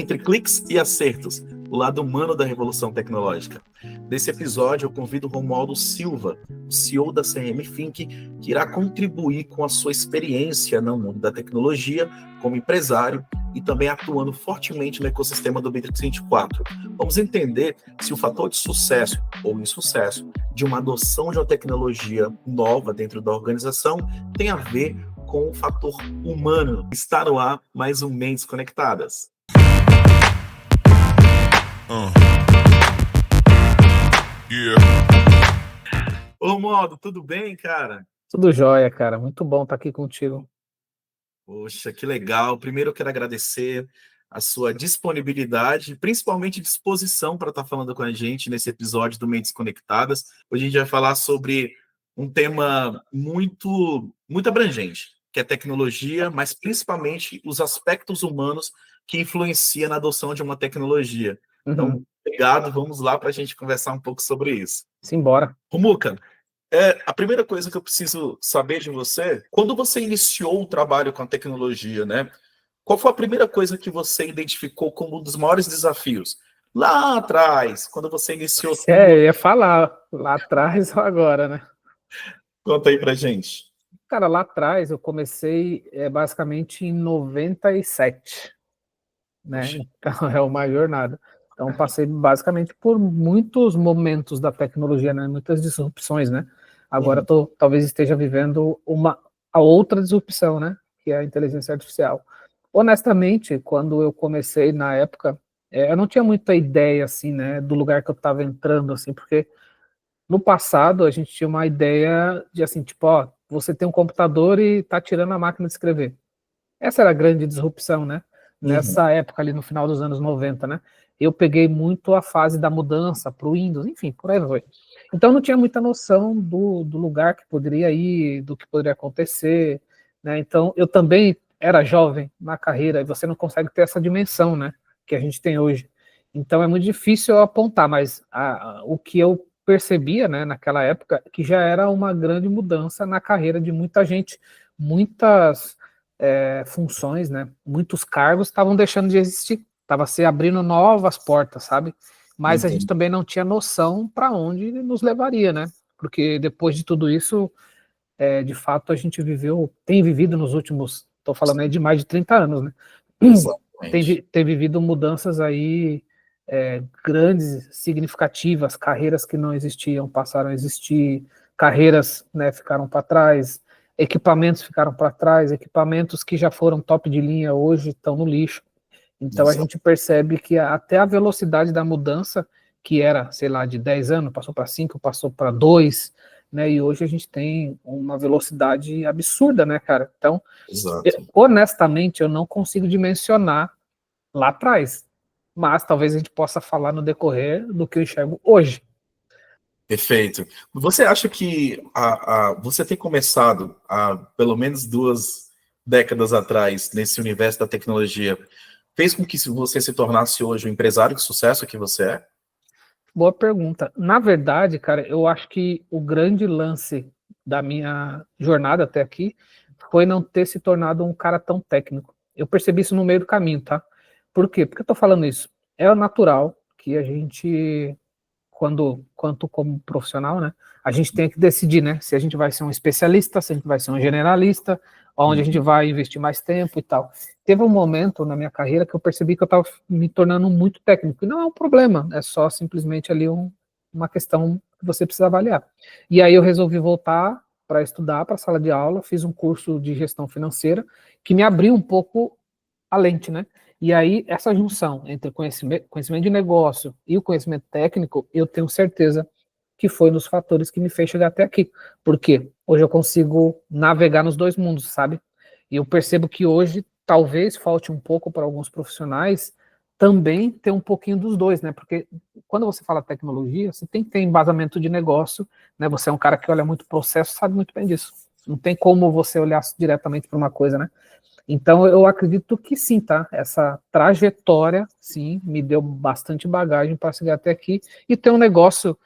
Entre cliques e acertos, o lado humano da revolução tecnológica. Nesse episódio, eu convido o Romualdo Silva, o CEO da CRM Think, que irá contribuir com a sua experiência no mundo da tecnologia como empresário e também atuando fortemente no ecossistema do Matrix 24. Vamos entender se o fator de sucesso ou insucesso de uma adoção de uma tecnologia nova dentro da organização tem a ver com o fator humano. Está no ar mais um Mentes Conectadas. Ô, Romualdo, tudo bem, cara? Tudo jóia, cara. Muito bom estar aqui contigo. Poxa, que legal. Primeiro eu quero agradecer a sua disponibilidade, principalmente disposição para estar falando com a gente nesse episódio do Mentes Conectadas. Hoje a gente vai falar sobre um tema muito abrangente, que é tecnologia, mas principalmente os aspectos humanos que influenciam na adoção de uma tecnologia. Então, obrigado. Vamos lá para a gente conversar um pouco sobre isso. Simbora. Romuca, a primeira coisa que eu preciso saber de você, quando você iniciou o trabalho com a tecnologia, né? Qual foi a primeira coisa que você identificou como um dos maiores desafios? Lá atrás, quando você iniciou tudo. Eu ia falar lá atrás ou agora, né? Conta aí pra gente. Cara, lá atrás eu comecei basicamente em 97, né? Puxa. Então é uma jornada. Então passei basicamente por muitos momentos da tecnologia, né? Muitas disrupções, né? Agora talvez esteja vivendo a outra disrupção, né? Que é a inteligência artificial. Honestamente, quando eu comecei na época, eu não tinha muita ideia, assim, né, do lugar que eu estava entrando, assim, porque no passado a gente tinha uma ideia de, assim, tipo, ó, você tem um computador e tá tirando a máquina de escrever. Essa era a grande disrupção, né? Nessa época ali, no final dos anos 90, né? Eu peguei muito a fase da mudança para o Windows, enfim, por aí foi. Então não tinha muita noção do lugar que poderia ir, do que poderia acontecer, né? Então eu também era jovem na carreira e você não consegue ter essa dimensão, né? Que a gente tem hoje. Então é muito difícil eu apontar, mas o que eu percebia, né, naquela época, que já era uma grande mudança na carreira de muita gente, muitas funções, né? Muitos cargos estavam deixando de existir, estava se abrindo novas portas, sabe? Mas a gente também não tinha noção para onde nos levaria, né? Porque depois de tudo isso, de fato, a gente tem vivido nos últimos, estou falando aí de mais de 30 anos, né? Tem vivido mudanças aí grandes, significativas, carreiras que não existiam passaram a existir, carreiras, né, ficaram para trás, equipamentos ficaram para trás, equipamentos que já foram top de linha hoje estão no lixo. Então a gente percebe que até a velocidade da mudança, que era, sei lá, de 10 anos, passou para 5, passou para 2, né? E hoje a gente tem uma velocidade absurda, né, cara? Então, honestamente, eu não consigo dimensionar lá atrás, mas talvez a gente possa falar no decorrer do que eu enxergo hoje. Perfeito. Você acha que você ter começado há pelo menos 2 décadas atrás nesse universo da tecnologia fez com que você se tornasse hoje o empresário de sucesso que você é? Boa pergunta. Na verdade, cara, eu acho que o grande lance da minha jornada até aqui foi não ter se tornado um cara tão técnico. Eu percebi isso no meio do caminho, tá? Por quê? Por que eu tô falando isso? É natural que a gente, quanto como profissional, né, a gente tem que decidir, né, se a gente vai ser um especialista, se a gente vai ser um generalista, onde a gente vai investir mais tempo e tal. Teve um momento na minha carreira que eu percebi que eu estava me tornando muito técnico, e não é um problema, é só simplesmente ali uma questão que você precisa avaliar. E aí eu resolvi voltar para estudar, para a sala de aula, fiz um curso de gestão financeira, que me abriu um pouco a lente, né? E aí, essa junção entre conhecimento de negócio e o conhecimento técnico, eu tenho certeza que foi um dos fatores que me fez chegar até aqui. Porque hoje eu consigo navegar nos dois mundos, sabe? E eu percebo que hoje talvez falte um pouco para alguns profissionais também ter um pouquinho dos dois, né? Porque quando você fala tecnologia, você tem que ter embasamento de negócio, né? Você é um cara que olha muito processo, sabe muito bem disso. Não tem como você olhar diretamente para uma coisa, né? Então, eu acredito que sim, tá? Essa trajetória, sim, me deu bastante bagagem para chegar até aqui e ter um negócio,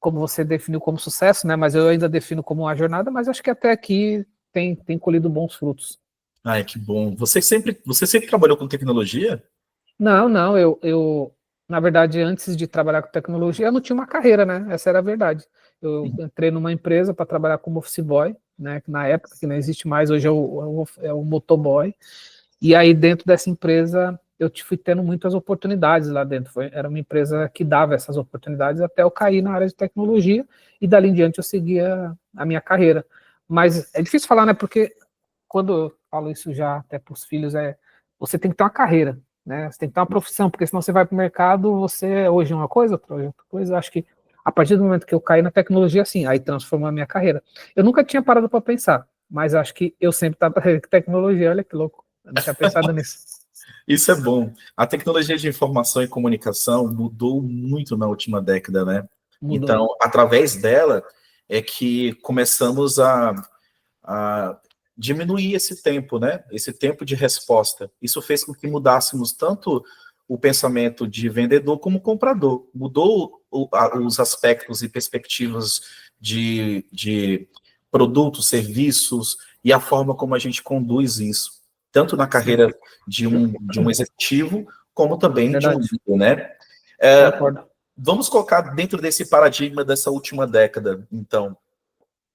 como você definiu como sucesso, né? Mas eu ainda defino como uma jornada, mas acho que até aqui tem colhido bons frutos. Ai, que bom. Você sempre trabalhou com tecnologia? Não, não, na verdade, antes de trabalhar com tecnologia, eu não tinha uma carreira, né? Essa era a verdade. Eu entrei numa empresa para trabalhar como office boy, né? Que na época, que não existe mais, hoje é o motoboy. E aí, dentro dessa empresa, eu fui tendo muitas oportunidades lá dentro. Era uma empresa que dava essas oportunidades até eu cair na área de tecnologia, e dali em diante eu seguia a minha carreira. Mas é difícil falar, né? Porque quando eu falo isso já até para os filhos, você tem que ter uma carreira, né? Você tem que ter uma profissão, porque senão você vai para o mercado, você hoje é uma coisa, outra coisa. Eu acho que a partir do momento que eu caí na tecnologia, assim, aí transformou a minha carreira. Eu nunca tinha parado para pensar, mas acho que eu sempre estava com tecnologia, olha que louco. Eu não tinha pensado nisso. Isso é bom. A tecnologia de informação e comunicação mudou muito na última década, né? Mudou. Então, através dela, é que começamos a diminuir esse tempo, né? Esse tempo de resposta. Isso fez com que mudássemos tanto o pensamento de vendedor como comprador. Mudou os aspectos e perspectivas de produtos, serviços e a forma como a gente conduz isso, tanto na Sim, carreira de um executivo, como também de um verdade. líder, né? É, Concordo. vamos colocar dentro desse paradigma dessa última década, então.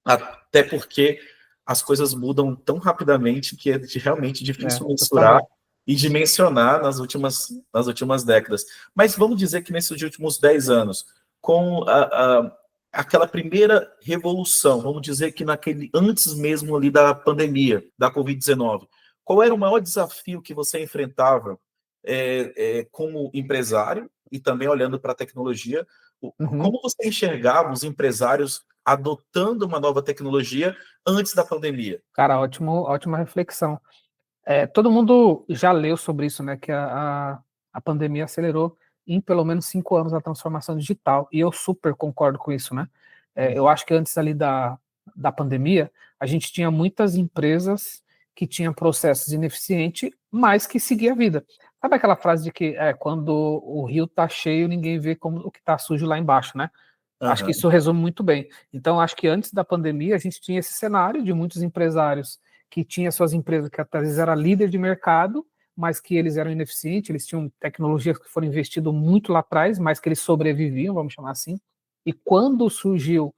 Até porque as coisas mudam tão rapidamente que é realmente difícil mensurar Totalmente. e dimensionar nas últimas décadas. Mas vamos dizer que nesses últimos 10 anos, com aquela primeira revolução, vamos dizer que naquele antes mesmo ali da pandemia, da Covid-19, qual era o maior desafio que você enfrentava como empresário e também olhando para a tecnologia? Uhum. Como você enxergava os empresários adotando uma nova tecnologia antes da pandemia? Cara, ótima reflexão. Todo mundo já leu sobre isso, né? Que a pandemia acelerou em pelo menos 5 anos a transformação digital, e eu super concordo com isso, né? Eu acho que antes ali da pandemia, a gente tinha muitas empresas que tinham processos ineficientes, mas que seguia a vida. Sabe aquela frase de que quando o rio tá cheio, ninguém vê como o que tá sujo lá embaixo, né? Acho que Aham. isso resume muito bem. Então, acho que antes da pandemia, a gente tinha esse cenário de muitos empresários que tinham suas empresas que às vezes era líder de mercado, mas que eles eram ineficientes, eles tinham tecnologias que foram investidas muito lá atrás, mas que eles sobreviviam, vamos chamar assim. E quando surgiu,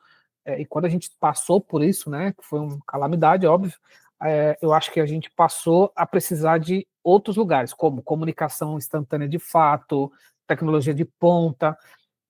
e quando a gente passou por isso, né, que foi uma calamidade, óbvio, eu acho que a gente passou a precisar de outros lugares, como comunicação instantânea de fato, tecnologia de ponta,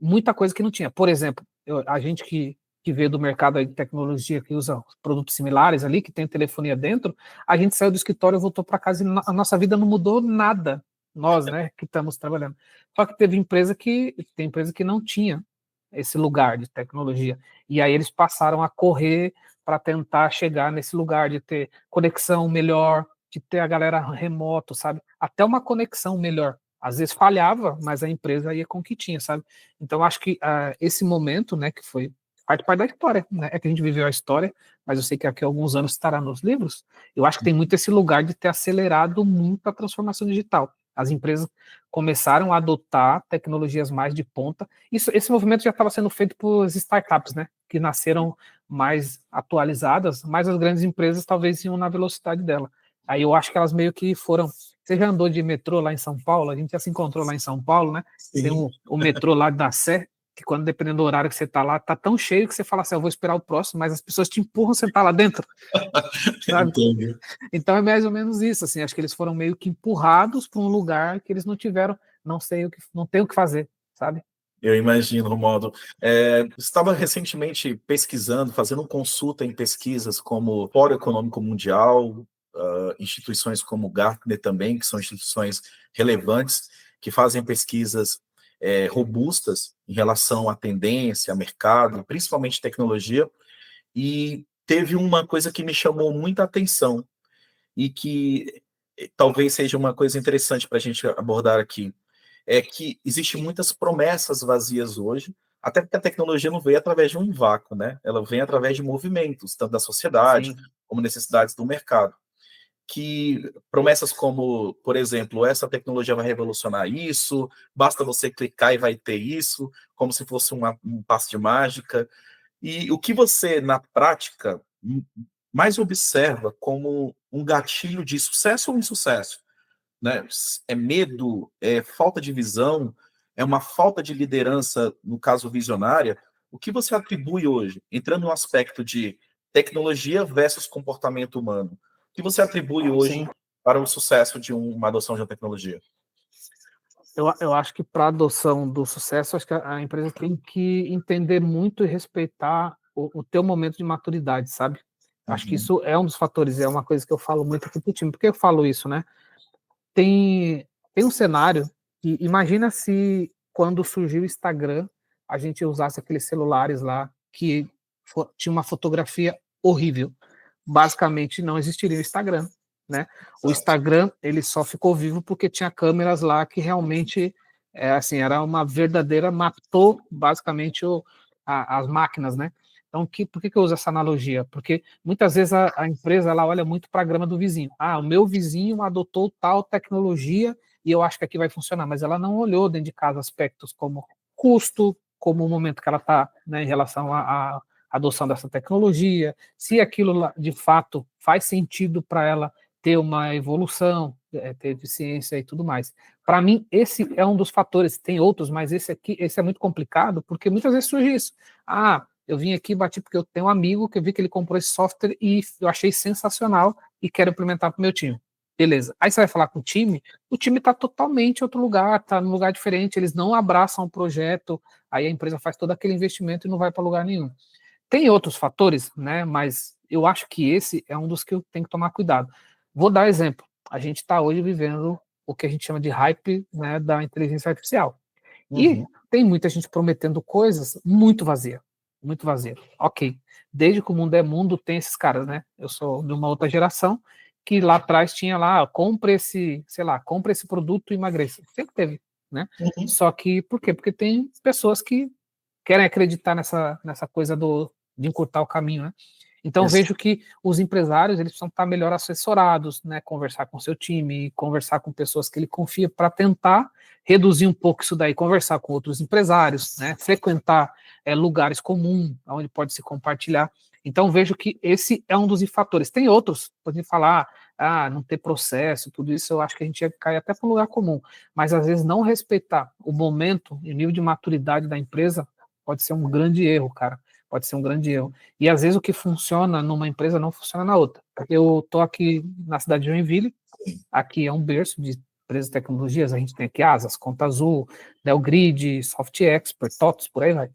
muita coisa que não tinha. Por exemplo, a gente que veio do mercado de tecnologia, que usa produtos similares ali, que tem telefonia dentro, a gente saiu do escritório e voltou para casa e a nossa vida não mudou nada. Nós, né, que estamos trabalhando. Só que tem empresa que não tinha esse lugar de tecnologia. E aí eles passaram a correr para tentar chegar nesse lugar de ter conexão melhor, de ter a galera remoto, sabe? Até uma conexão melhor. Às vezes falhava, mas a empresa ia com o que tinha, sabe? Então, acho que esse momento, né, que foi parte da história, né, é que a gente viveu a história, mas eu sei que daqui a alguns anos estará nos livros, eu acho que tem muito esse lugar de ter acelerado muito a transformação digital. As empresas começaram a adotar tecnologias mais de ponta. Esse movimento já estava sendo feito por startups, né, que nasceram mais atualizadas, mas as grandes empresas talvez iam na velocidade dela. Aí eu acho que elas meio que foram. Você já andou de metrô lá em São Paulo? A gente já se encontrou lá em São Paulo, né? Tem Sim, o metrô lá da Sé, que quando dependendo do horário que você tá lá, tá tão cheio que você fala assim, eu vou esperar o próximo, mas as pessoas te empurram sentar lá dentro, sabe? entendi. Então é mais ou menos isso, assim, acho que eles foram meio que empurrados para um lugar que eles não tiveram, não tem o que fazer, sabe? Eu imagino, Romualdo. Estava recentemente pesquisando, fazendo consulta em pesquisas como o Fórum Econômico Mundial, instituições como o Gartner também, que são instituições relevantes, que fazem pesquisas robustas em relação à tendência, a mercado, principalmente tecnologia, e teve uma coisa que me chamou muita atenção e que talvez seja uma coisa interessante para a gente abordar aqui é que existem muitas promessas vazias hoje, até porque a tecnologia não veio através de um vácuo, né? Ela vem através de movimentos, tanto da sociedade Sim, como necessidades do mercado. Que promessas como, por exemplo, essa tecnologia vai revolucionar isso, basta você clicar e vai ter isso, como se fosse um passe de mágica. E o que você, na prática, mais observa como um gatilho de sucesso ou insucesso né? É medo, é falta de visão, é uma falta de liderança, no caso visionária. O que você atribui hoje, entrando no aspecto de tecnologia versus comportamento humano, o que você atribui hoje Sim. para o sucesso de uma adoção de uma tecnologia? Eu acho que para a adoção do sucesso, acho que a empresa tem que entender muito e respeitar o teu momento de maturidade, sabe? Acho que Uhum. isso é um dos fatores, é uma coisa que eu falo muito aqui pro time. Por que eu falo isso, né? Tem um cenário que imagina se quando surgiu o Instagram, a gente usasse aqueles celulares lá que tinha uma fotografia horrível. Basicamente não existiria o Instagram, né? O Instagram ele só ficou vivo porque tinha câmeras lá que realmente assim era uma verdadeira matou basicamente as máquinas, né? Então, por que eu uso essa analogia? Porque muitas vezes a empresa ela olha muito para a grama do vizinho. Ah, o meu vizinho adotou tal tecnologia e eu acho que aqui vai funcionar, mas ela não olhou dentro de casa aspectos como custo, como o momento que ela está, né, em relação à adoção dessa tecnologia, se aquilo de fato faz sentido para ela ter uma evolução, ter eficiência e tudo mais. Para mim, esse é um dos fatores. Tem outros, mas esse é muito complicado, porque muitas vezes surge isso. Ah, eu vim aqui, bati porque eu tenho um amigo que eu vi que ele comprou esse software e eu achei sensacional e quero implementar para o meu time. Beleza. Aí você vai falar com o time está totalmente em outro lugar, está num lugar diferente, eles não abraçam o projeto, aí a empresa faz todo aquele investimento e não vai para lugar nenhum. Tem outros fatores, né? Mas eu acho que esse é um dos que eu tenho que tomar cuidado. Vou dar exemplo. A gente está hoje vivendo o que a gente chama de hype, né, da inteligência artificial. E Uhum. tem muita gente prometendo coisas muito vazia, muito vazia. Ok, desde que o mundo é mundo, tem esses caras, né? Eu sou de uma outra geração que lá atrás tinha lá, compre esse, sei lá, compre esse produto e emagreça. Sempre teve, né? Uhum. Só que, por quê? Porque tem pessoas que querem acreditar nessa coisa de encurtar o caminho, né? Então vejo que os empresários eles precisam estar melhor assessorados, né? Conversar com seu time, conversar com pessoas que ele confia para tentar reduzir um pouco isso daí, conversar com outros empresários, né? Frequentar lugares comuns onde pode se compartilhar. Então vejo que esse é um dos fatores. Tem outros, pode falar, não ter processo, tudo isso eu acho que a gente ia cair até para um lugar comum. Mas às vezes não respeitar o momento e o nível de maturidade da empresa pode ser um grande erro, cara. Pode ser um grande erro. E às vezes o que funciona numa empresa não funciona na outra. Eu estou aqui na cidade de Joinville, aqui é um berço de empresas de tecnologias, a gente tem aqui Asas, Conta Azul, Neogrid, Soft Expert, TOTS, por aí vai.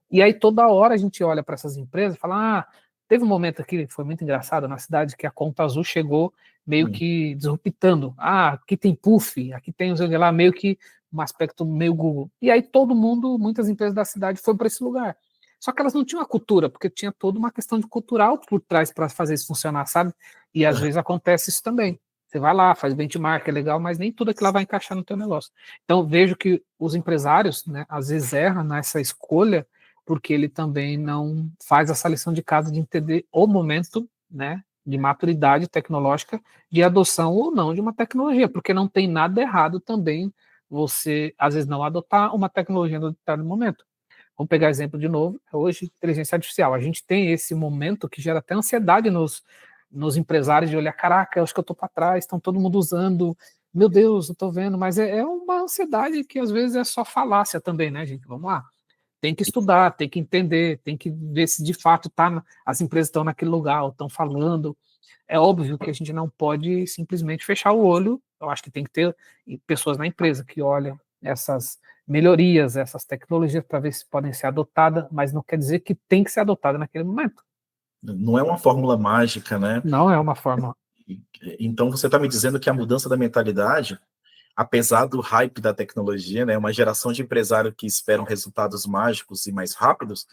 E aí toda hora a gente olha para essas empresas e fala, teve um momento aqui que foi muito engraçado na cidade que a Conta Azul chegou meio que disruptando. Aqui tem Puff, aqui tem lá, meio que um aspecto meio Google. E aí todo mundo, muitas empresas da cidade foram para esse lugar. Só que elas não tinham a cultura, porque tinha toda uma questão de cultural por trás para fazer isso funcionar, sabe? E às vezes acontece isso também. Você vai lá, faz benchmark, é legal, mas nem tudo aquilo lá vai encaixar no teu negócio. Então vejo que os empresários, né, às vezes erram nessa escolha, porque ele também não faz essa lição de casa de entender o momento, né, de maturidade tecnológica, de adoção ou não de uma tecnologia, porque não tem nada errado também você, às vezes, não adotar uma tecnologia no determinado momento. Vamos pegar exemplo de novo, hoje, inteligência artificial. A gente tem esse momento que gera até ansiedade nos empresários de olhar, caraca, eu acho que eu estou para trás, estão todo mundo usando, meu Deus, eu estou vendo, mas é uma ansiedade que às vezes é só falácia também, né, gente? Vamos lá. Tem que estudar, tem que entender, tem que ver se de fato as empresas estão naquele lugar, estão falando. É óbvio que a gente não pode simplesmente fechar o olho. Eu acho que tem que ter pessoas na empresa que olham essas melhorias, essas tecnologias para ver se podem ser adotadas, mas não quer dizer que tem que ser adotada naquele momento. Não é uma fórmula mágica, né? Não é uma forma. Então você está me dizendo que a mudança da mentalidade, apesar do hype da tecnologia, né, uma geração de empresários que esperam resultados mágicos e mais rápidos,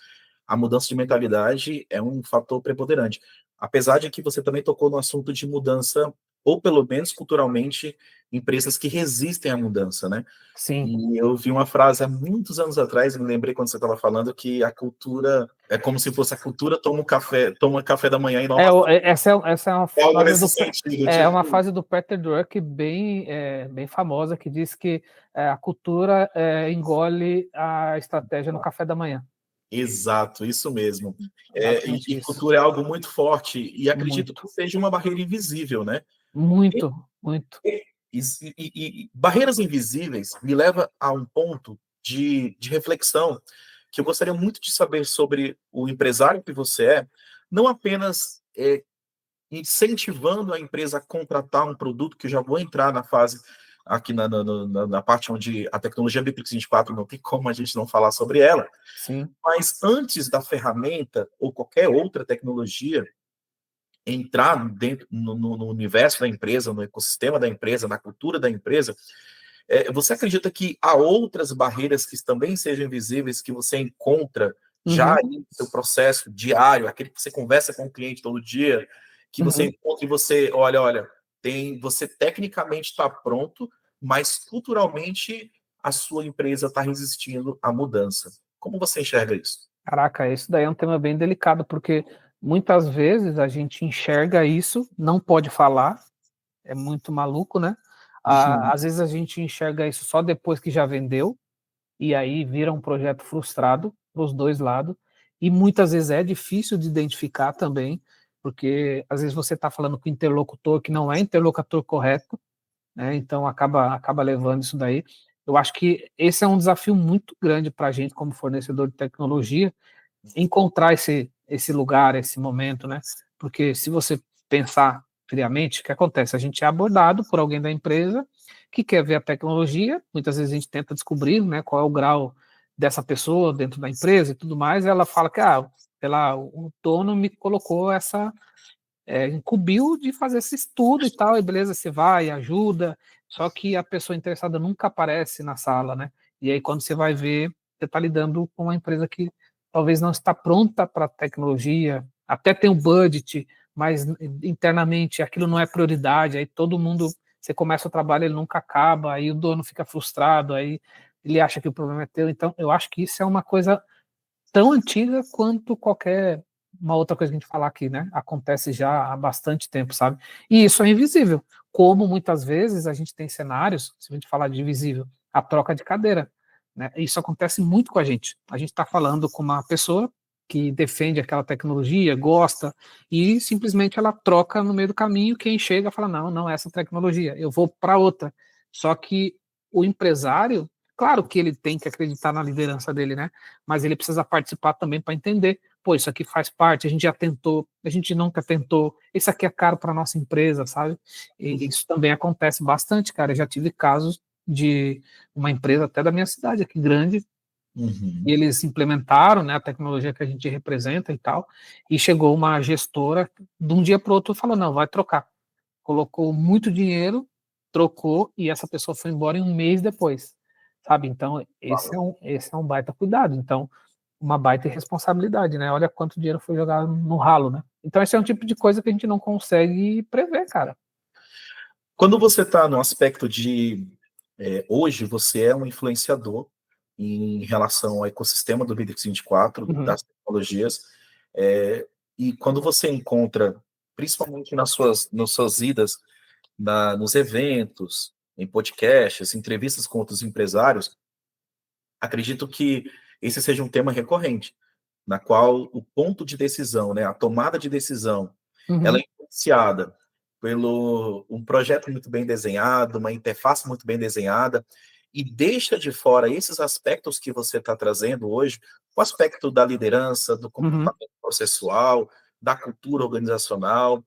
a mudança de mentalidade é um fator preponderante. Apesar de que você também tocou no assunto de mudança, ou pelo menos culturalmente, empresas que resistem à mudança, né? Sim. E eu vi uma frase há muitos anos atrás, me lembrei quando você estava falando que a cultura é como se fosse a cultura toma café da manhã e não essa é uma algo frase nesse sentido, é uma tipo, frase do Peter Drucker bem famosa que diz que a cultura engole a estratégia no café da manhã. exato, isso mesmo. Exatamente E isso. cultura é algo muito forte e acredito Muito, que seja uma barreira invisível, né? muito, muito. E barreiras invisíveis me leva a um ponto de reflexão que eu gostaria muito de saber sobre o empresário que você é, não apenas incentivando a empresa a contratar um produto, que eu já vou entrar na fase aqui na parte onde a tecnologia Bitrix 24 não tem como a gente não falar sobre ela, Sim. mas antes da ferramenta ou qualquer outra tecnologia entrar dentro no universo da empresa, no ecossistema da empresa, na cultura da empresa, você acredita que há outras barreiras que também sejam invisíveis que você encontra já no seu processo diário, aquele que você conversa com o cliente todo dia, que você encontra e você, olha, você tecnicamente está pronto, mas culturalmente a sua empresa está resistindo à mudança. Como você enxerga isso? Caraca, isso daí é um tema bem delicado, porque muitas vezes a gente enxerga isso, não pode falar, é muito maluco, né? Às vezes a gente enxerga isso só depois que já vendeu, e aí vira um projeto frustrado para os dois lados, e muitas vezes é difícil de identificar também, porque às vezes você está falando com o interlocutor que não é interlocutor correto, né? Então acaba levando isso daí. Eu acho que esse é um desafio muito grande para a gente como fornecedor de tecnologia, encontrar esse lugar, esse momento, né? Porque se você pensar friamente, o que acontece? A gente é abordado por alguém da empresa que quer ver a tecnologia, muitas vezes a gente tenta descobrir, né, qual é o grau dessa pessoa dentro da empresa e tudo mais, e ela fala que, sei lá, o dono me colocou incumbiu de fazer esse estudo e tal, e beleza, você vai, ajuda, só que a pessoa interessada nunca aparece na sala, né? E aí quando você vai ver, você está lidando com uma empresa que talvez não está pronta para a tecnologia, até tem o budget, mas internamente aquilo não é prioridade, aí todo mundo, você começa o trabalho, ele nunca acaba, aí o dono fica frustrado, aí ele acha que o problema é teu, então eu acho que isso é uma coisa tão antiga quanto qualquer uma outra coisa que a gente falar aqui, né? Acontece já há bastante tempo, sabe? E isso é invisível. Como muitas vezes a gente tem cenários, se a gente falar de invisível, a troca de cadeira, né? Isso acontece muito com a gente. A gente está falando com uma pessoa que defende aquela tecnologia, gosta, e simplesmente ela troca no meio do caminho. Quem chega fala: não, não é essa tecnologia, eu vou para outra. Só que o empresário, claro que ele tem que acreditar na liderança dele, né? Mas ele precisa participar também para entender, pô, isso aqui faz parte, a gente já tentou, a gente nunca tentou, isso aqui é caro para nossa empresa, sabe? E isso também acontece bastante, cara. Eu já tive casos de uma empresa até da minha cidade aqui grande, e eles implementaram, né, a tecnologia que a gente representa e tal, e chegou uma gestora de um dia para o outro e falou: não, vai trocar. Colocou muito dinheiro, trocou, e essa pessoa foi embora em um mês depois, sabe? Então, esse é um baita cuidado. Então, uma baita irresponsabilidade, né? Olha quanto dinheiro foi jogado no ralo, né? Então, esse é um tipo de coisa que a gente não consegue prever, cara. Quando você está no aspecto de hoje você é um influenciador em relação ao ecossistema do Bitrix 24, Uhum, das tecnologias, e quando você encontra, principalmente nas suas idas nos eventos, em podcasts, entrevistas com outros empresários, acredito que esse seja um tema recorrente, na qual o ponto de decisão, né, a tomada de decisão, ela uhum, é influenciada pelo um projeto muito bem desenhado, uma interface muito bem desenhada, e deixa de fora esses aspectos que você está trazendo hoje, o aspecto da liderança, do uhum. comportamento processual, da cultura organizacional,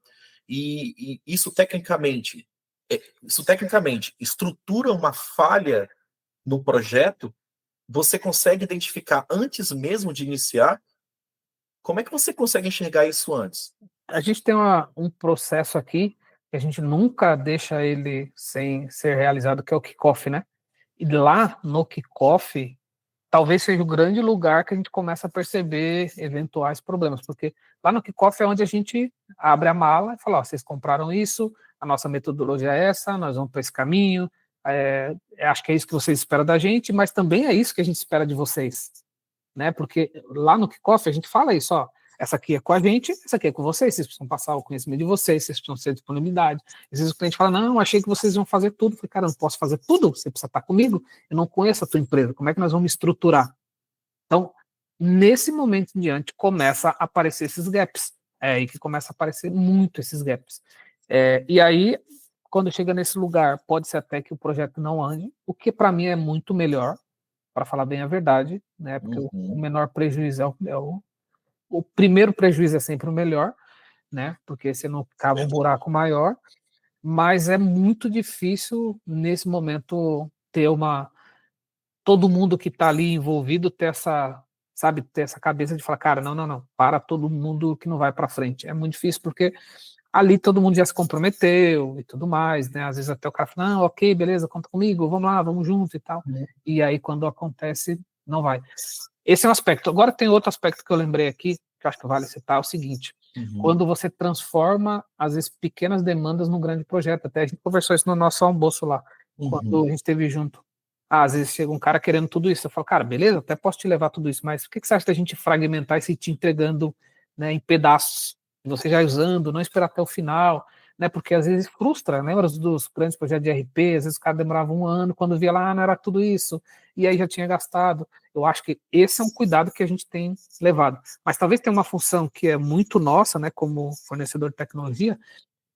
e isso tecnicamente estrutura uma falha no projeto. Você consegue identificar antes mesmo de iniciar? Como é que você consegue enxergar isso antes? A gente tem um processo aqui que a gente nunca deixa ele sem ser realizado, que é o kickoff, né? E lá no kickoff, talvez seja o grande lugar que a gente começa a perceber eventuais problemas, porque lá no kickoff é onde a gente abre a mala e fala: ó, vocês compraram isso, a nossa metodologia é essa, nós vamos para esse caminho, acho que é isso que vocês esperam da gente, mas também é isso que a gente espera de vocês, né? Porque lá no kickoff a gente fala isso: ó, essa aqui é com a gente, essa aqui é com vocês precisam passar o conhecimento de vocês precisam ter disponibilidade. Às vezes o cliente fala: não, achei que vocês iam fazer tudo. Eu falei: cara, eu não posso fazer tudo, você precisa estar comigo, eu não conheço a tua empresa, como é que nós vamos estruturar? Então, nesse momento em diante, começa a aparecer esses gaps. É aí que começa a aparecer muito esses gaps. E aí, quando chega nesse lugar, pode ser até que o projeto não ande, o que para mim é muito melhor, para falar bem a verdade, né? Porque o menor prejuízo o primeiro prejuízo é sempre o melhor, né? Porque você não cava um buraco maior, mas é muito difícil nesse momento ter todo mundo que está ali envolvido ter essa, sabe, ter essa cabeça de falar, cara, não, para todo mundo que não vai para frente. É muito difícil porque ali todo mundo já se comprometeu e tudo mais, né? Às vezes até o cara fala, não, ok, beleza, conta comigo, vamos lá, vamos junto e tal. E aí quando acontece, não vai. Esse é um aspecto. Agora tem outro aspecto que eu lembrei aqui, que eu acho que vale citar, é o seguinte, quando você transforma, às vezes, pequenas demandas num grande projeto, até a gente conversou isso no nosso almoço lá, quando a gente esteve junto. Às vezes chega um cara querendo tudo isso, eu falo, cara, beleza, até posso te levar tudo isso, mas o que você acha da gente fragmentar isso e te entregando, né, em pedaços, você já usando, não esperar até o final, né, porque às vezes frustra, lembra dos grandes projetos de RP, às vezes o cara demorava um ano, quando via lá, não era tudo isso, e aí já tinha gastado. Eu acho que esse é um cuidado que a gente tem levado. Mas talvez tenha uma função que é muito nossa, né, como fornecedor de tecnologia,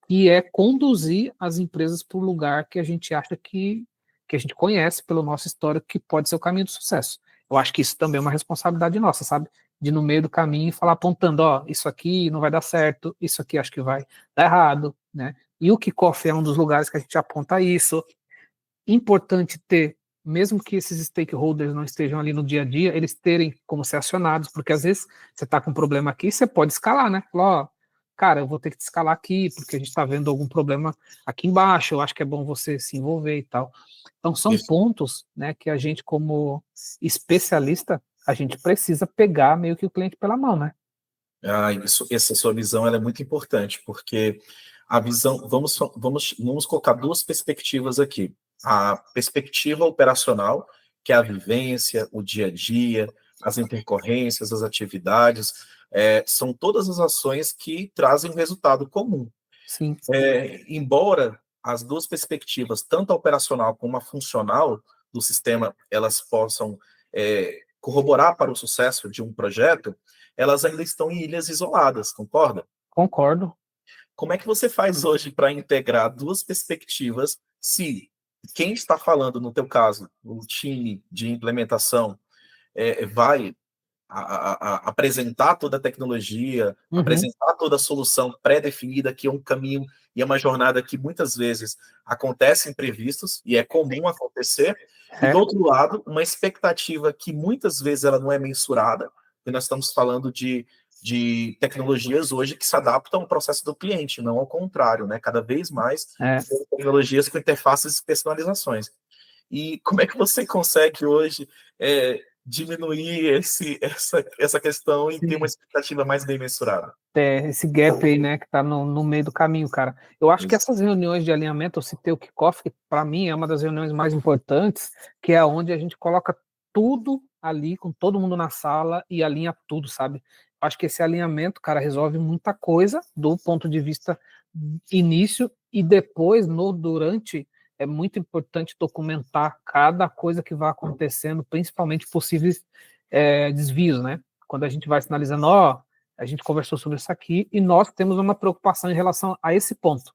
que é conduzir as empresas para o lugar que a gente acha que a gente conhece pelo nosso histórico, que pode ser o caminho do sucesso. Eu acho que isso também é uma responsabilidade nossa, sabe? De no meio do caminho falar apontando, ó, isso aqui não vai dar certo, isso aqui acho que vai dar errado, né? E o kickoff é um dos lugares que a gente aponta isso. Importante ter, mesmo que esses stakeholders não estejam ali no dia a dia, eles terem como ser acionados, porque às vezes você está com um problema aqui, você pode escalar, né? Falar, ó, cara, eu vou ter que te escalar aqui, porque a gente está vendo algum problema aqui embaixo, eu acho que é bom você se envolver e tal. Então são pontos, né, que a gente como especialista, a gente precisa pegar meio que o cliente pela mão, né? Essa sua visão ela é muito importante, porque a visão, vamos colocar duas perspectivas aqui. A perspectiva operacional, que é a vivência, o dia a dia, as intercorrências, as atividades, são todas as ações que trazem um resultado comum. Sim. Embora as duas perspectivas, tanto a operacional como a funcional do sistema, elas possam corroborar para o sucesso de um projeto, elas ainda estão em ilhas isoladas, concorda? Concordo. Como é que você faz hoje para integrar duas perspectivas se quem está falando, no teu caso, o time de implementação, vai apresentar toda a tecnologia, apresentar toda a solução pré-definida, que é um caminho e é uma jornada que muitas vezes acontece imprevistos, e é comum acontecer, e do outro lado, uma expectativa que muitas vezes ela não é mensurada, porque nós estamos falando de tecnologias hoje que se adaptam ao processo do cliente, não ao contrário, né? Cada vez mais tecnologias com interfaces e personalizações. E como é que você consegue hoje diminuir essa questão e ter uma expectativa mais bem mensurada? Esse gap aí, né, que tá no meio do caminho, cara. Eu acho que essas reuniões de alinhamento, eu citei o kickoff, que para mim é uma das reuniões mais importantes, que é onde a gente coloca tudo ali, com todo mundo na sala e alinha tudo, sabe? Acho que esse alinhamento, cara, resolve muita coisa do ponto de vista início e depois, durante, é muito importante documentar cada coisa que vai acontecendo, principalmente possíveis desvios, né? Quando a gente vai sinalizando, ó, a gente conversou sobre isso aqui e nós temos uma preocupação em relação a esse ponto.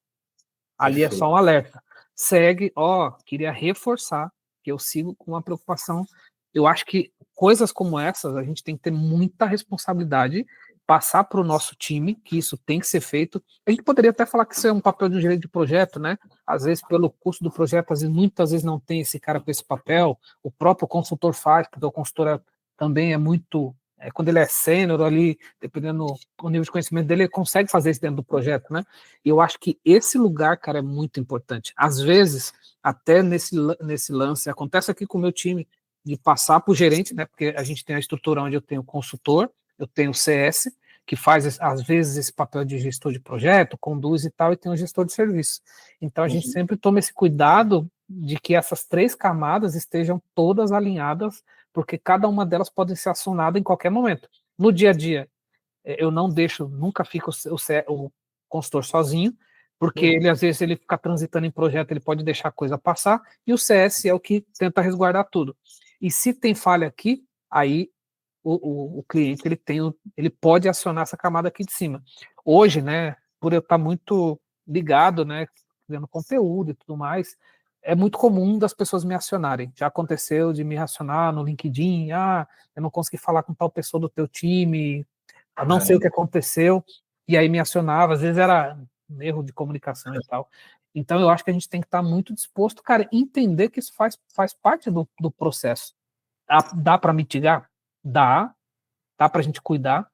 Ali é só um alerta. Segue, ó, queria reforçar que eu sigo com uma preocupação. Eu acho que coisas como essas a gente tem que ter muita responsabilidade, passar para o nosso time que isso tem que ser feito. A gente poderia até falar que isso é um papel de um gerente de projeto, né? Às vezes, pelo custo do projeto, às vezes, muitas vezes não tem esse cara com esse papel. O próprio consultor faz, porque o consultor também é muito quando ele é sênior ali, dependendo do nível de conhecimento dele, ele consegue fazer isso dentro do projeto, né? E eu acho que esse lugar, cara, é muito importante. Às vezes, até nesse lance, acontece aqui com o meu time, de passar para o gerente, né? Porque a gente tem a estrutura onde eu tenho consultor, eu tenho o CS, que faz, às vezes, esse papel de gestor de projeto, conduz e tal, e tem o gestor de serviço. Então, a gente sempre toma esse cuidado de que essas três camadas estejam todas alinhadas, porque cada uma delas pode ser acionada em qualquer momento. No dia a dia, eu não deixo, nunca fica o consultor sozinho, porque ele, às vezes, ele fica transitando em projeto, ele pode deixar a coisa passar, e o CS é o que tenta resguardar tudo. E se tem falha aqui, aí o cliente ele pode acionar essa camada aqui de cima. Hoje, né, por eu estar muito ligado, né, criando conteúdo e tudo mais, é muito comum das pessoas me acionarem. Já aconteceu de me acionar no LinkedIn, eu não consegui falar com tal pessoa do teu time, eu não sei o que aconteceu, e aí me acionava, às vezes era um erro de comunicação e tal. Então eu acho que a gente tem que estar muito disposto, cara, entender que isso faz parte do processo. Dá para mitigar? Dá para a gente cuidar,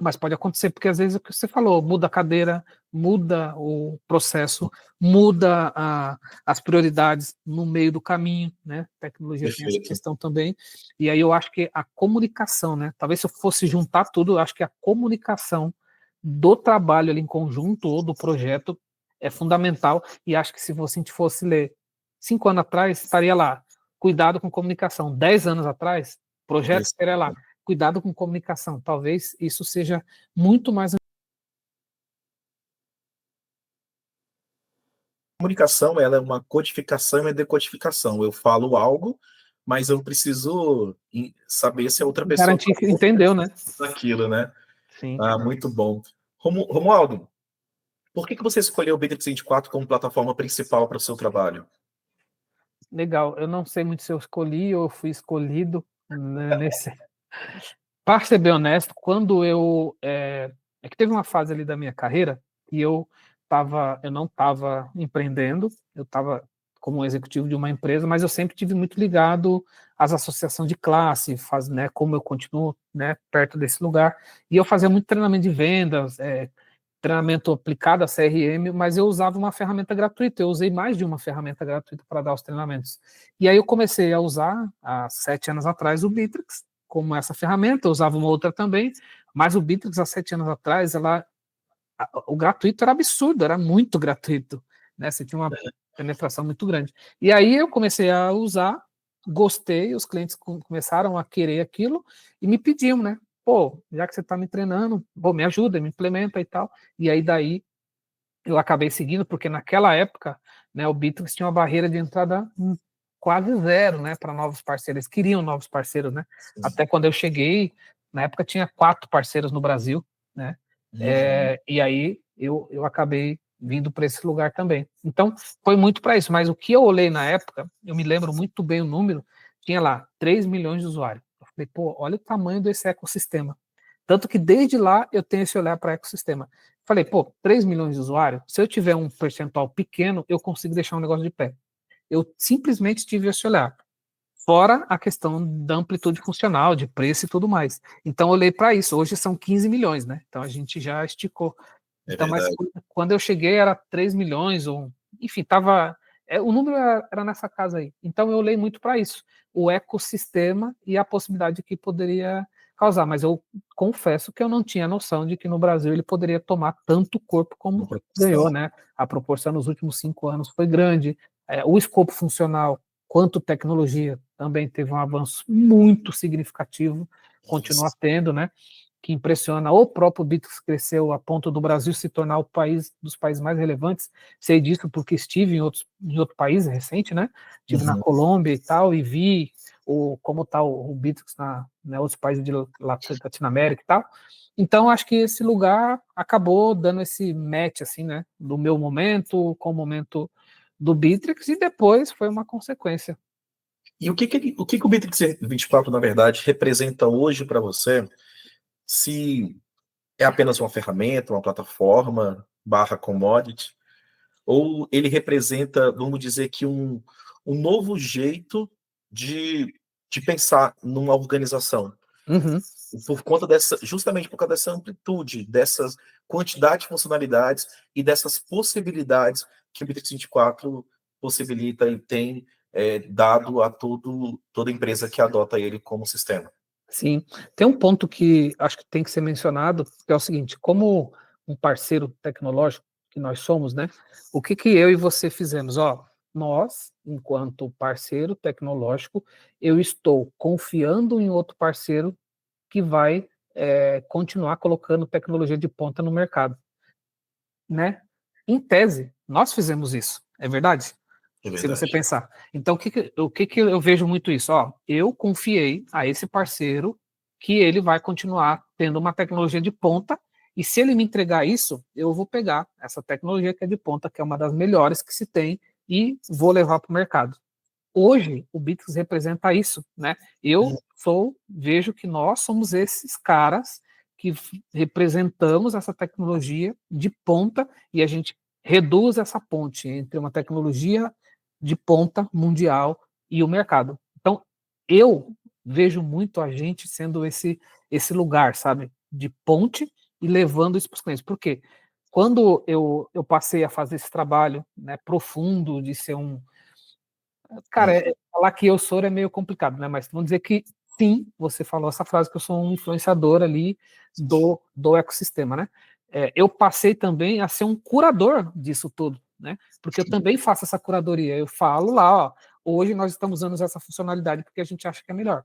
mas pode acontecer, porque às vezes é o que você falou, muda a cadeira, muda o processo, muda as prioridades no meio do caminho, né? Tecnologia tem essa questão também, e aí eu acho que a comunicação, né? Talvez se eu fosse juntar tudo, eu acho que a comunicação do trabalho ali em conjunto ou do projeto é fundamental, e acho que se a gente fosse ler 5 anos atrás, estaria lá, cuidado com comunicação. 10 anos atrás, projeto estaria lá, cuidado com comunicação. Talvez isso seja muito mais. Comunicação, ela é uma codificação e uma decodificação. Eu falo algo, mas eu preciso saber se a outra pessoa garantir que entendeu, né? Aquilo, né? Sim. Muito bom. Romualdo, por que você escolheu o Bittrex 24 como plataforma principal para o seu trabalho? Legal. Eu não sei muito se eu escolhi ou fui escolhido, né, nesse. Para ser bem honesto, quando eu é que teve uma fase ali da minha carreira que eu não estava empreendendo, eu estava como executivo de uma empresa, mas eu sempre tive muito ligado às associações de classe, né, como eu continuo, né, perto desse lugar, e eu fazia muito treinamento de vendas, treinamento aplicado a CRM, mas eu usava uma ferramenta gratuita, eu usei mais de uma ferramenta gratuita para dar os treinamentos. E aí eu comecei a usar, há 7 anos atrás, o Bittrex, como essa ferramenta, eu usava uma outra também, mas o Bittrex, há 7 anos atrás, o gratuito era absurdo, era muito gratuito, né? Você tinha uma penetração muito grande. E aí eu comecei a usar, gostei, os clientes começaram a querer aquilo e me pediam, né? Pô, já que você está me treinando, pô, me ajuda, me implementa e tal. E aí daí eu acabei seguindo, porque naquela época, né, o Bittrex tinha uma barreira de entrada quase zero, né, para novos parceiros. Eles queriam novos parceiros, né? Sim. Até quando eu cheguei, na época tinha 4 parceiros no Brasil, né? E aí eu acabei vindo para esse lugar também. Então, foi muito para isso. Mas o que eu olhei na época, eu me lembro muito bem o número, tinha lá 3 milhões de usuários. Eu falei, pô, olha o tamanho desse ecossistema. Tanto que desde lá eu tenho esse olhar para ecossistema. Falei, pô, 3 milhões de usuários, se eu tiver um percentual pequeno, eu consigo deixar um negócio de pé. Eu simplesmente tive esse olhar. Fora a questão da amplitude funcional, de preço e tudo mais. Então, eu olhei para isso. Hoje são 15 milhões, né? Então, a gente já esticou. Então, mas quando eu cheguei, era 3 milhões, ou enfim, tava. O número era nessa casa aí. Então, eu olhei muito para isso. O ecossistema e a possibilidade que poderia causar. Mas eu confesso que eu não tinha noção de que no Brasil ele poderia tomar tanto corpo como ganhou, né? A proporção nos últimos 5 anos foi grande. O escopo funcional, quanto tecnologia, também teve um avanço muito significativo, continua tendo, né? Que impressiona. O próprio Bittrex cresceu a ponto do Brasil se tornar o país dos países mais relevantes. Sei disso porque estive em outro país recente, né? Estive na Colômbia e tal, e vi como está o Bittrex né, outros países de Latinoamérica e tal. Então, acho que esse lugar acabou dando esse match, assim, né? Do meu momento com o momento do Bittrex, e depois foi uma consequência. E o que o Bittrex 24, na verdade, representa hoje para você? Se é apenas uma ferramenta, uma plataforma, /commodity, ou ele representa, vamos dizer que um novo jeito de pensar numa organização. Por conta justamente por causa dessa amplitude, dessas quantidade de funcionalidades e dessas possibilidades que o Bittrex 24 possibilita e tem dado a toda empresa que adota ele como sistema. Sim, tem um ponto que acho que tem que ser mencionado, que é o seguinte: como um parceiro tecnológico que nós somos, né? O que eu e você fizemos? Nós, enquanto parceiro tecnológico, eu estou confiando em outro parceiro que vai continuar colocando tecnologia de ponta no mercado, né? Em tese, nós fizemos isso, é verdade? Se você pensar. Então, o que eu vejo muito isso? Eu confiei a esse parceiro que ele vai continuar tendo uma tecnologia de ponta E se ele me entregar isso, eu vou pegar essa tecnologia que é de ponta, que é uma das melhores que se tem, e vou levar para o mercado. Hoje, o Bitrix representa isso, né? Vejo que nós somos esses caras que representamos essa tecnologia de ponta e a gente reduz essa ponte entre uma tecnologia de ponta mundial e o mercado. Então, eu vejo muito a gente sendo esse lugar, sabe? De ponte e levando isso para os clientes. Por quê? Quando eu passei a fazer esse trabalho, né, profundo de ser um... Cara, falar que eu sou é meio complicado, né? Mas vamos dizer que sim, você falou essa frase que eu sou um influenciador ali do ecossistema, né? Eu passei também a ser um curador disso tudo, né? Porque eu também faço essa curadoria. Eu falo lá, ó, hoje nós estamos usando essa funcionalidade porque a gente acha que é melhor.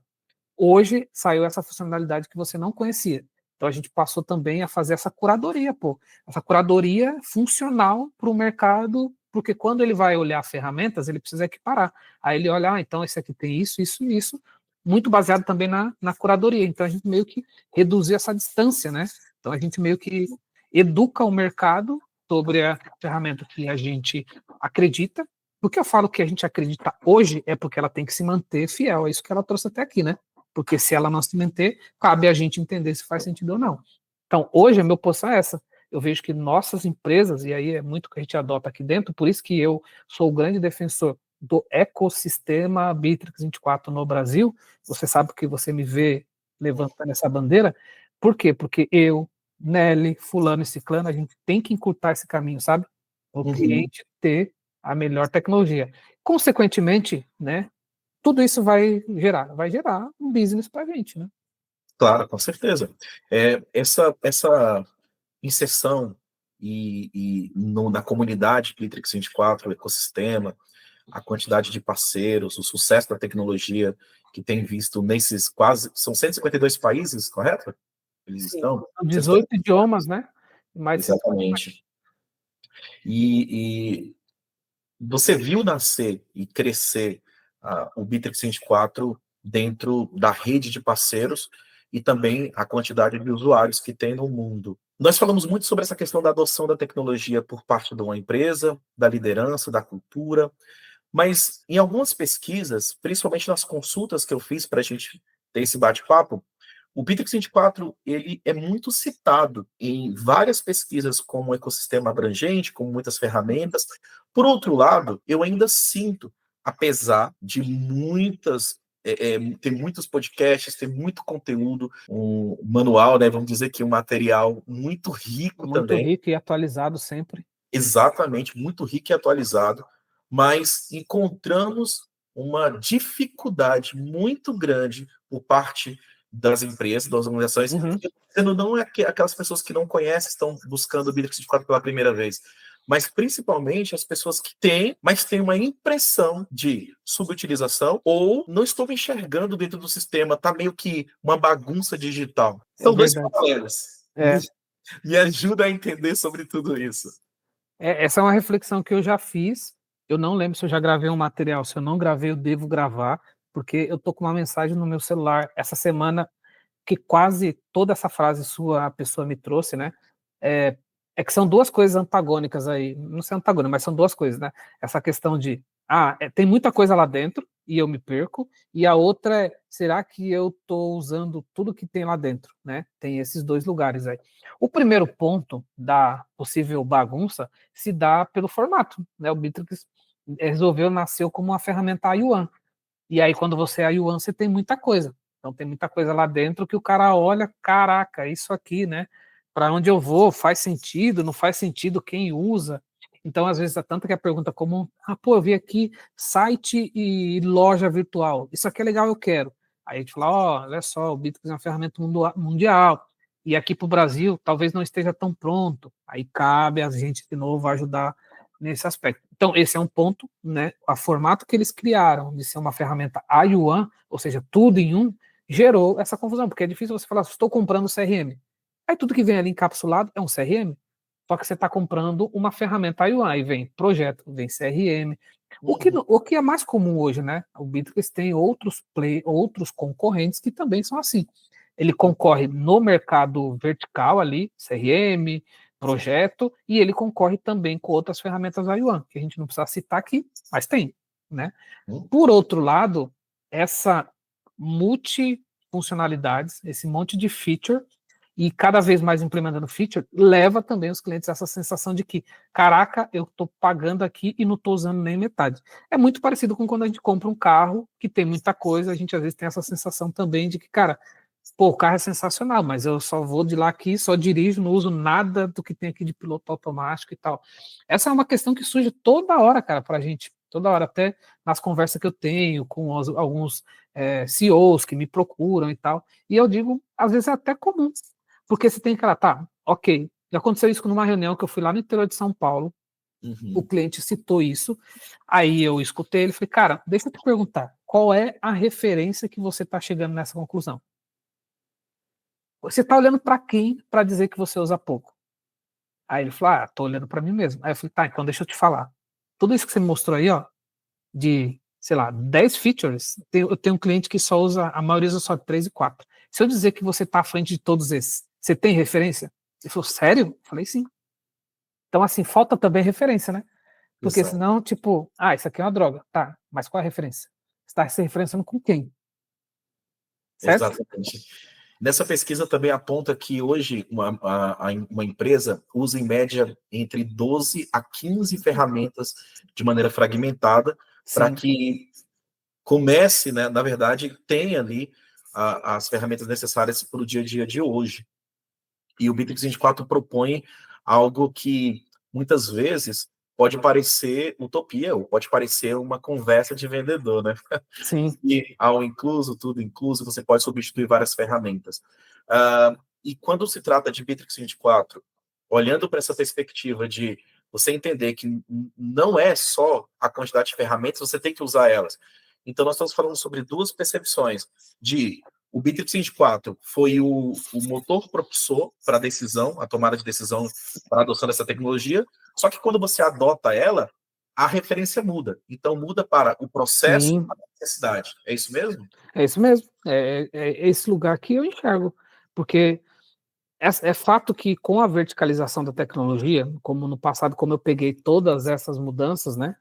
Hoje saiu essa funcionalidade que você não conhecia. Então a gente passou também a fazer essa curadoria, pô. Essa curadoria funcional para o mercado, porque quando ele vai olhar ferramentas, ele precisa equiparar. Aí ele olha, então esse aqui tem isso, isso e isso, muito baseado também na curadoria. Então a gente meio que reduziu essa distância, né? Então a gente meio que educa o mercado sobre a ferramenta que a gente acredita. Porque eu falo que a gente acredita hoje é porque ela tem que se manter fiel, é isso que ela trouxe até aqui, né? Porque se ela não se manter, cabe a gente entender se faz sentido ou não. Então, hoje a minha posição é essa. Eu vejo que nossas empresas, e aí é muito que a gente adota aqui dentro, por isso que eu sou o grande defensor do ecossistema Bitrix 24 no Brasil. Você sabe que você me vê levantando essa bandeira. Por quê? Porque eu, Nelly, fulano e ciclano, a gente tem que encurtar esse caminho, sabe? O cliente ter a melhor tecnologia. Consequentemente, né, tudo isso vai gerar um business para a gente, né? Claro, com certeza. Essa inserção na comunidade Bitrix 24, o ecossistema, a quantidade de parceiros, o sucesso da tecnologia que tem visto nesses são 152 países, correto? Eles estão? 18 idiomas, né? Exatamente. E você viu nascer e crescer o Bitrix 24 dentro da rede de parceiros e também a quantidade de usuários que tem no mundo. Nós falamos muito sobre essa questão da adoção da tecnologia por parte de uma empresa, da liderança, da cultura, mas em algumas pesquisas, principalmente nas consultas que eu fiz para a gente ter esse bate-papo, o Bitrix 24 ele é muito citado em várias pesquisas como um ecossistema abrangente, com muitas ferramentas. Por outro lado, eu ainda sinto, apesar de ter muitos podcasts, ter muito conteúdo, um manual, né, vamos dizer que um material muito rico também. Muito rico e atualizado sempre. Exatamente, muito rico e atualizado, mas encontramos uma dificuldade muito grande por parte das empresas, das organizações, sendo não aquelas pessoas que não conhecem, estão buscando o Bitrix 24 pela primeira vez, mas principalmente as pessoas que têm, mas têm uma impressão de subutilização ou não estou me enxergando dentro do sistema, está meio que uma bagunça digital. São dois paralelos. Me ajuda a entender sobre tudo isso. Essa é uma reflexão que eu já fiz. Eu não lembro se eu já gravei um material. Se eu não gravei, eu devo gravar, porque eu tô com uma mensagem no meu celular essa semana que quase toda essa frase sua a pessoa me trouxe, né? Que são duas coisas antagônicas aí. Não sei antagônica, mas são duas coisas, né? Essa questão de tem muita coisa lá dentro e eu me perco, e a outra é, será que eu estou usando tudo que tem lá dentro, né? Tem esses dois lugares aí. O primeiro ponto da possível bagunça se dá pelo formato, né? O Bitrix nasceu como uma ferramenta IUAN, e aí quando você é IUAN, você tem muita coisa. Então tem muita coisa lá dentro que o cara olha, caraca, isso aqui, né? Para onde eu vou? Faz sentido? Não faz sentido? Quem usa? Então, às vezes, é tanto que a pergunta comum, eu vi aqui site e loja virtual. Isso aqui é legal, eu quero. Aí a gente fala, olha só, o Bitrix é uma ferramenta mundial. E aqui para o Brasil, talvez não esteja tão pronto. Aí cabe a gente, de novo, ajudar nesse aspecto. Então, esse é um ponto, né? O formato que eles criaram de ser uma ferramenta IUAN, ou seja, tudo em um, gerou essa confusão, porque é difícil você falar, estou comprando CRM. Aí tudo que vem ali encapsulado é um CRM, só que você está comprando uma ferramenta IUAN, aí vem projeto, vem CRM. O que é mais comum hoje, né? O Bitrix tem outros concorrentes que também são assim. Ele concorre no mercado vertical ali, CRM, projeto, e ele concorre também com outras ferramentas da Yuan, que a gente não precisa citar aqui, mas tem, né? Por outro lado, essa multifuncionalidades, esse monte de feature, e cada vez mais implementando feature, leva também os clientes a essa sensação de que, caraca, eu estou pagando aqui e não estou usando nem metade. É muito parecido com quando a gente compra um carro que tem muita coisa, a gente às vezes tem essa sensação também de que, cara, pô, o carro é sensacional, mas eu só vou de lá aqui, só dirijo, não uso nada do que tem aqui de piloto automático e tal. Essa é uma questão que surge toda hora, cara, pra gente, toda hora, até nas conversas que eu tenho com alguns CEOs que me procuram e tal, e eu digo, às vezes é até comum, porque você tem que, tá, ok, já aconteceu isso numa reunião que eu fui lá no interior de São Paulo, o cliente citou isso, aí eu escutei ele, falei, cara, deixa eu te perguntar, qual é a referência que você está chegando nessa conclusão? Você está olhando para quem para dizer que você usa pouco? Aí ele falou, tô olhando para mim mesmo. Aí eu falei, tá, então deixa eu te falar. Tudo isso que você me mostrou aí, ó, de, sei lá, 10 features, eu tenho um cliente que só usa, a maioria usa só 3 e 4. Se eu dizer que você está à frente de todos esses, você tem referência? Ele falou, sério? Eu falei, sim. Então, assim, falta também referência, né? Porque Exato. senão, tipo, isso aqui é uma droga. Tá, mas qual é a referência? Você está se referenciando com quem? Certo? Exatamente. Nessa pesquisa também aponta que hoje uma empresa usa em média entre 12 a 15 ferramentas de maneira fragmentada para Sim. que comece, né, na verdade, tenha ali as ferramentas necessárias para o dia a dia de hoje. E o Bitrix 24 propõe algo que muitas vezes pode parecer utopia, ou pode parecer uma conversa de vendedor, né? Sim. E ao incluso, tudo incluso, você pode substituir várias ferramentas. E quando se trata de Bitrix 24, olhando para essa perspectiva de você entender que não é só a quantidade de ferramentas, você tem que usar elas. Então, nós estamos falando sobre duas percepções de o Bitrix 24 foi o motor propulsor para a decisão, a tomada de decisão para a adoção dessa tecnologia, só que quando você adota ela, a referência muda. Então, muda para o processo, Sim. a necessidade. É isso mesmo? É isso mesmo. É esse lugar que eu enxergo. Porque é fato que com a verticalização da tecnologia, como no passado, como eu peguei todas essas mudanças, né?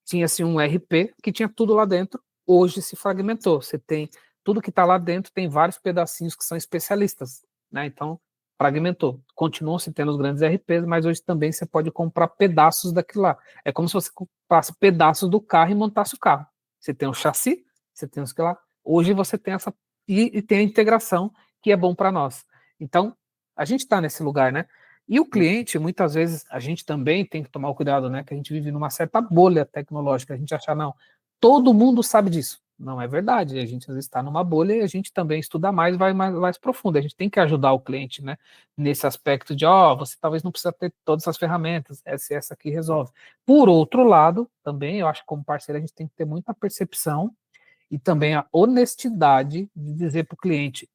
Tinha-se um RP que tinha tudo lá dentro, hoje se fragmentou. Você tem tudo que está lá dentro, tem vários pedacinhos que são especialistas, né? Então, fragmentou. Continuam se tendo os grandes RPs, mas hoje também você pode comprar pedaços daquilo lá. É como se você comprasse pedaços do carro e montasse o carro. Você tem o chassi, você tem os que lá. Hoje você tem essa. E tem a integração que é bom para nós. Então, a gente está nesse lugar, né? E o cliente, muitas vezes, a gente também tem que tomar o cuidado, né? Que a gente vive numa certa bolha tecnológica. A gente acha, não, todo mundo sabe disso. Não é verdade. A gente às vezes está numa bolha e a gente também estuda mais, vai mais profundo. A gente tem que ajudar o cliente, né? Nesse aspecto de, você talvez não precisa ter todas as ferramentas, essa aqui resolve. Por outro lado, também, eu acho que como parceiro a gente tem que ter muita percepção e também a honestidade de dizer para o cliente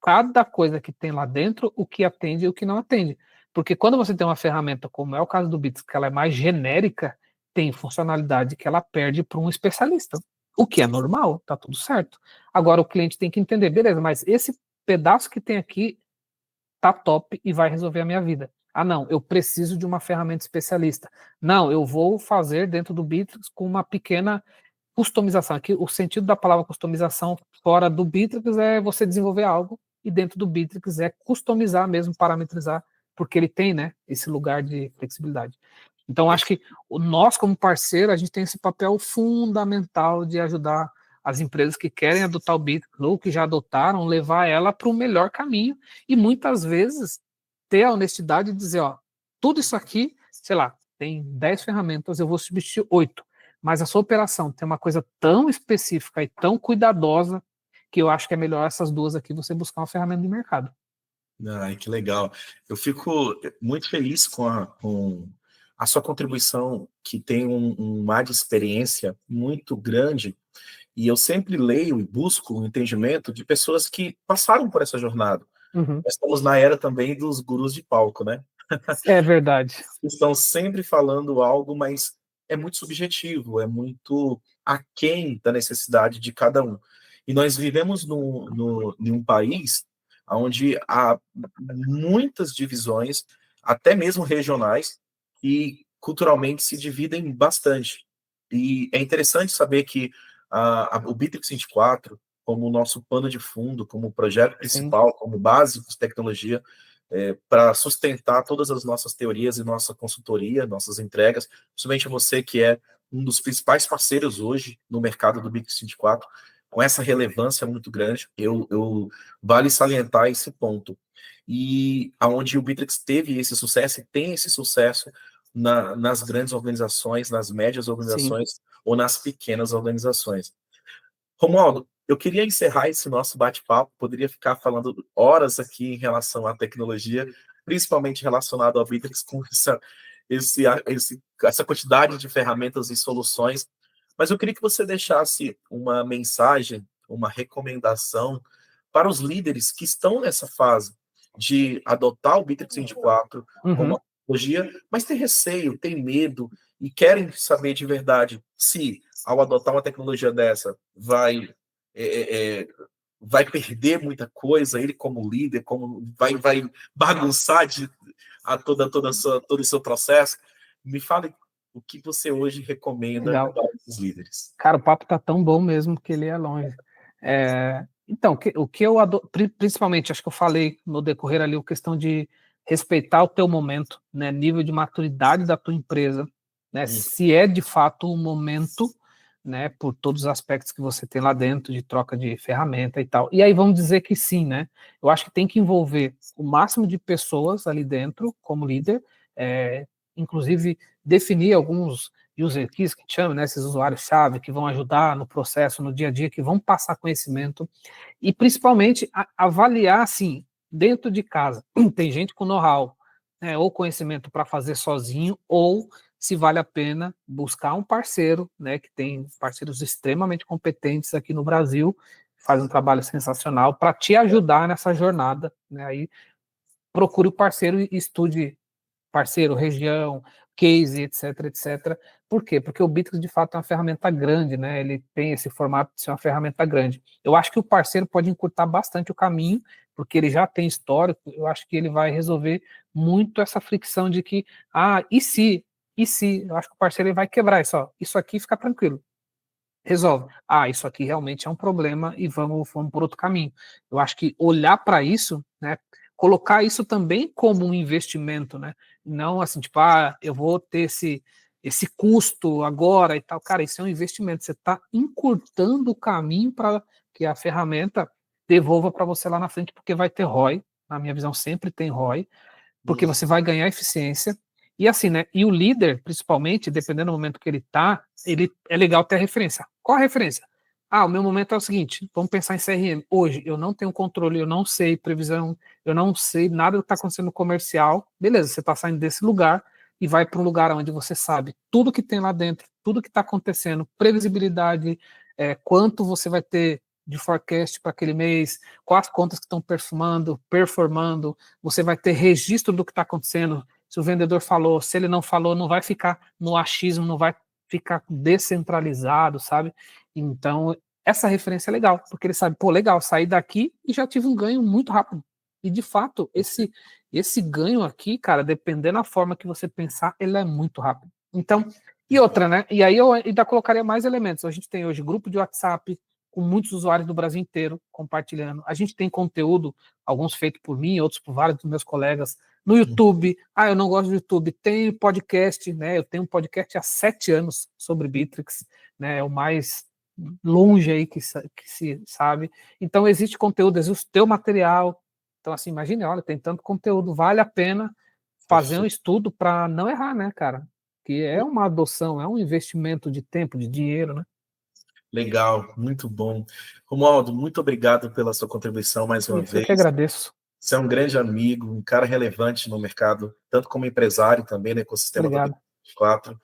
cada coisa que tem lá dentro, o que atende e o que não atende. Porque quando você tem uma ferramenta, como é o caso do Bits, que ela é mais genérica, tem funcionalidade que ela perde para um especialista. O que é normal, tá tudo certo. Agora o cliente tem que entender, beleza, mas esse pedaço que tem aqui tá top e vai resolver a minha vida. Ah, não, eu preciso de uma ferramenta especialista. Não, eu vou fazer dentro do Bitrix com uma pequena customização. Aqui, o sentido da palavra customização fora do Bitrix é você desenvolver algo e dentro do Bitrix é customizar mesmo, parametrizar, porque ele tem, né, esse lugar de flexibilidade. Então, acho que nós, como parceiro, a gente tem esse papel fundamental de ajudar as empresas que querem adotar o Bitrix ou que já adotaram, levar ela para o melhor caminho e muitas vezes ter a honestidade de dizer, tudo isso aqui, sei lá, tem 10 ferramentas, eu vou substituir 8, mas a sua operação tem uma coisa tão específica e tão cuidadosa que eu acho que é melhor essas duas aqui você buscar uma ferramenta de mercado. Ai, que legal. Eu fico muito feliz com a sua contribuição, que tem um ar de experiência muito grande, e eu sempre leio e busco o entendimento de pessoas que passaram por essa jornada. Uhum. Nós estamos na era também dos gurus de palco, né? É verdade. Estão sempre falando algo, mas é muito subjetivo, é muito aquém da necessidade de cada um. E nós vivemos em um país onde há muitas divisões, até mesmo regionais, e culturalmente se dividem bastante. E é interessante saber que o Bitrix 24, como o nosso pano de fundo, como projeto Sim, principal, como base de tecnologia, para sustentar todas as nossas teorias e nossa consultoria, nossas entregas, principalmente você que é um dos principais parceiros hoje no mercado do Bitrix 24, com essa relevância muito grande, vale salientar esse ponto. E aonde o Bitrix teve esse sucesso e tem esse sucesso nas grandes organizações, nas médias sim. organizações ou nas pequenas organizações. Romualdo, eu queria encerrar esse nosso bate-papo, poderia ficar falando horas aqui em relação à tecnologia, principalmente relacionado ao Bitrix, com essa quantidade de ferramentas e soluções, mas eu queria que você deixasse uma mensagem, uma recomendação para os líderes que estão nessa fase de adotar o Bitrix 24 como Uhum. uma tecnologia, mas tem receio, tem medo e querem saber de verdade se, ao adotar uma tecnologia dessa, vai perder muita coisa, ele como líder, como vai bagunçar todo o seu processo. Me fale o que você hoje recomenda Legal. para os líderes. Cara, o papo tá tão bom mesmo que ele é longe. Então, o que eu adoro, principalmente, acho que eu falei no decorrer ali, a questão de respeitar o teu momento, né, nível de maturidade da tua empresa, né, se é de fato o momento, né, por todos os aspectos que você tem lá dentro, de troca de ferramenta e tal. E aí vamos dizer que sim, né? Eu acho que tem que envolver o máximo de pessoas ali dentro, como líder, inclusive definir alguns user keys, que chama, né, esses usuários-chave que vão ajudar no processo, no dia a dia, que vão passar conhecimento, e principalmente avaliar, assim, dentro de casa, tem gente com know-how, né, ou conhecimento para fazer sozinho, ou se vale a pena buscar um parceiro, né, que tem parceiros extremamente competentes aqui no Brasil, faz um trabalho sensacional para te ajudar nessa jornada, né, aí procure o parceiro e estude parceiro, região, case, etc, etc. Por quê? Porque o Bitrix, de fato, é uma ferramenta grande, né? Ele tem esse formato de ser uma ferramenta grande. Eu acho que o parceiro pode encurtar bastante o caminho, porque ele já tem histórico, eu acho que ele vai resolver muito essa fricção de que, e se? E se? Eu acho que o parceiro ele vai quebrar isso, ó. Isso aqui fica tranquilo. Resolve. Isso aqui realmente é um problema e vamos por outro caminho. Eu acho que olhar para isso, né, colocar isso também como um investimento, né, não assim, tipo, eu vou ter esse custo agora e tal. Cara, isso é um investimento. Você está encurtando o caminho para que a ferramenta devolva para você lá na frente, porque vai ter ROI. Na minha visão, sempre tem ROI, porque você vai ganhar eficiência. E assim, né? E o líder, principalmente, dependendo do momento que ele tá, ele é legal ter a referência. Qual a referência? O meu momento é o seguinte: vamos pensar em CRM. Hoje, eu não tenho controle, eu não sei previsão, eu não sei nada do que está acontecendo no comercial. Beleza, você está saindo desse lugar e vai para um lugar onde você sabe tudo que tem lá dentro, tudo que está acontecendo, previsibilidade, quanto você vai ter de forecast para aquele mês, quais contas que estão performando, você vai ter registro do que está acontecendo. Se o vendedor falou, se ele não falou, não vai ficar no achismo, não vai ficar descentralizado, sabe? Então, essa referência é legal, porque ele sabe, pô, legal, saí daqui e já tive um ganho muito rápido. E, de fato, esse ganho aqui, cara, dependendo da forma que você pensar, ele é muito rápido. Então, e outra, né? E aí eu ainda colocaria mais elementos. A gente tem hoje grupo de WhatsApp com muitos usuários do Brasil inteiro compartilhando. A gente tem conteúdo, alguns feitos por mim, outros por vários dos meus colegas, no YouTube. Eu não gosto do YouTube. Tem podcast, né? Eu tenho um podcast há 7 anos sobre Bitrix, né? É o mais longe aí que se sabe. Então, existe conteúdo, existe o teu material. Então, assim, imagine, olha, tem tanto conteúdo, vale a pena fazer um Perfeito. estudo para não errar, né, cara? Que é uma adoção, é um investimento de tempo, de dinheiro, né? Legal, muito bom. Romualdo, muito obrigado pela sua contribuição mais uma Isso eu que vez. agradeço. Você é um grande amigo, um cara relevante no mercado, tanto como empresário também no ecossistema da Obrigado. B4.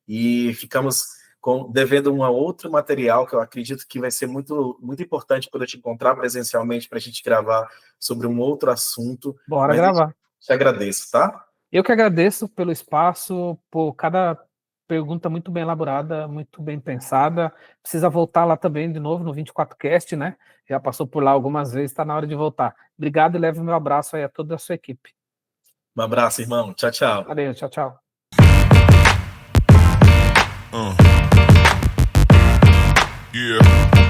E ficamos devendo um outro material que eu acredito que vai ser muito, muito importante quando eu te encontrar presencialmente para a gente gravar sobre um outro assunto. Bora Mas gravar. te agradeço, tá? Eu que agradeço pelo espaço, por cada pergunta muito bem elaborada, muito bem pensada. Precisa voltar lá também de novo no 24Cast, né? Já passou por lá algumas vezes, está na hora de voltar. Obrigado e leve o meu abraço aí a toda a sua equipe. Um abraço, irmão. Tchau, tchau. Valeu, tchau, tchau. Yeah.